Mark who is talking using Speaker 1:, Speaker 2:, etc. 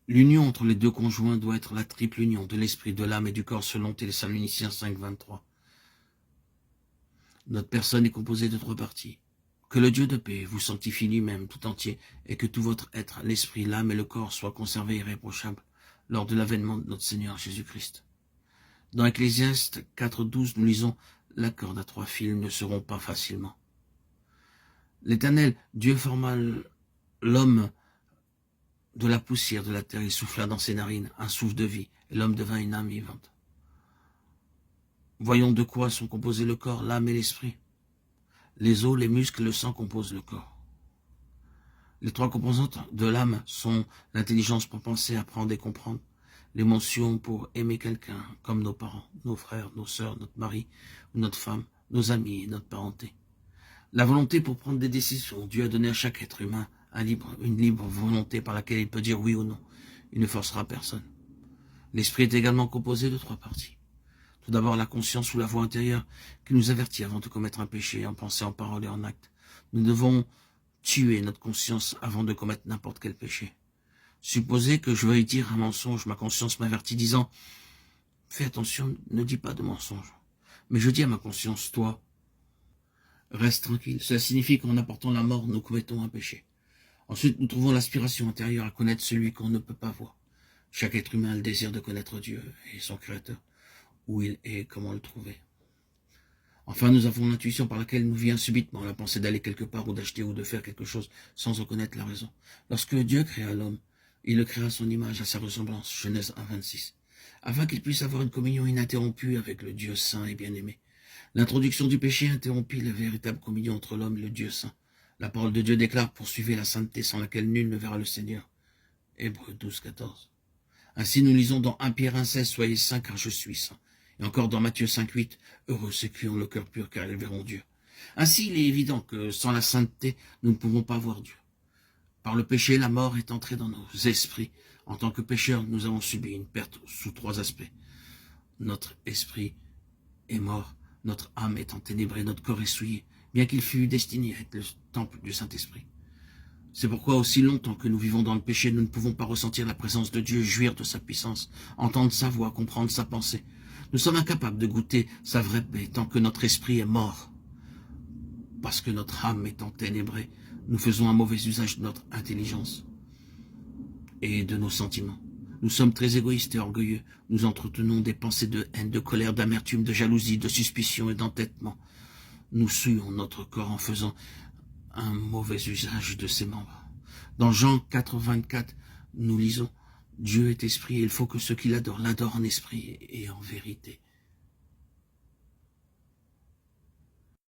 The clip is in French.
Speaker 1: L'union entre les deux conjoints doit être la triple union de l'esprit, de l'âme et du corps selon Thessaloniciens 5, 23. Notre personne est composée de 3 parties. Que le Dieu de paix vous sanctifie lui-même tout entier et que tout votre être, l'esprit, l'âme et le corps soient conservés irréprochables lors de l'avènement de notre Seigneur Jésus-Christ. Dans Ecclésiaste 4.12, nous lisons « La corde à 3 fils ne se rompt pas facilement ». L'Éternel, Dieu forma l'homme de la poussière de la terre, il souffla dans ses narines un souffle de vie, et l'homme devint une âme vivante. Voyons de quoi sont composés le corps, l'âme et l'esprit. Les os, les muscles, le sang composent le corps. Les 3 composantes de l'âme sont l'intelligence pour penser, apprendre et comprendre, l'émotion pour aimer quelqu'un, comme nos parents, nos frères, nos sœurs, notre mari ou notre femme, nos amis et notre parenté. La volonté pour prendre des décisions. Dieu a donné à chaque être humain une libre volonté par laquelle il peut dire oui ou non. Il ne forcera personne. L'esprit est également composé de 3 parties. Tout d'abord, la conscience ou la voix intérieure qui nous avertit avant de commettre un péché en pensée, en parole et en acte. Nous devons tuer notre conscience avant de commettre n'importe quel péché. Supposez que je veuille dire un mensonge, ma conscience m'avertit disant « Fais attention, ne dis pas de mensonge. » Mais je dis à ma conscience « Toi, reste tranquille. » Cela signifie qu'en apportant la mort, nous commettons un péché. Ensuite, nous trouvons l'aspiration intérieure à connaître celui qu'on ne peut pas voir. Chaque être humain a le désir de connaître Dieu et son Créateur, où il est, comment le trouver. Enfin, nous avons l'intuition par laquelle nous vient subitement la pensée d'aller quelque part ou d'acheter ou de faire quelque chose sans en connaître la raison. Lorsque Dieu créa l'homme, il le créa à son image, à sa ressemblance, Genèse 1, 26, afin qu'il puisse avoir une communion ininterrompue avec le Dieu saint et bien-aimé. L'introduction du péché interrompit la véritable communion entre l'homme et le Dieu saint. La parole de Dieu déclare « Poursuivez la sainteté sans laquelle nul ne verra le Seigneur ». Hébreux 12, 14. Ainsi nous lisons dans 1 Pierre 1,16 « Soyez saints car je suis saint ». Et encore dans Matthieu 5, 8 « Heureux ceux qui ont le cœur pur car ils verront Dieu ». Ainsi il est évident que sans la sainteté, nous ne pouvons pas voir Dieu. Par le péché, la mort est entrée dans nos esprits. En tant que pécheurs, nous avons subi une perte sous 3 aspects. Notre esprit est mort, notre âme est enténébrée, notre corps est souillé, bien qu'il fût destiné à être le temple du Saint-Esprit. C'est pourquoi aussi longtemps que nous vivons dans le péché, nous ne pouvons pas ressentir la présence de Dieu, jouir de sa puissance, entendre sa voix, comprendre sa pensée. Nous sommes incapables de goûter sa vraie paix tant que notre esprit est mort. Parce que notre âme est enténébrée, nous faisons un mauvais usage de notre intelligence et de nos sentiments. Nous sommes très égoïstes et orgueilleux. Nous entretenons des pensées de haine, de colère, d'amertume, de jalousie, de suspicion et d'entêtement. Nous souillons notre corps en faisant un mauvais usage de ses membres. Dans Jean 4, 24, nous lisons « Dieu est esprit et il faut que ceux qui l'adorent l'adorent en esprit et en vérité. »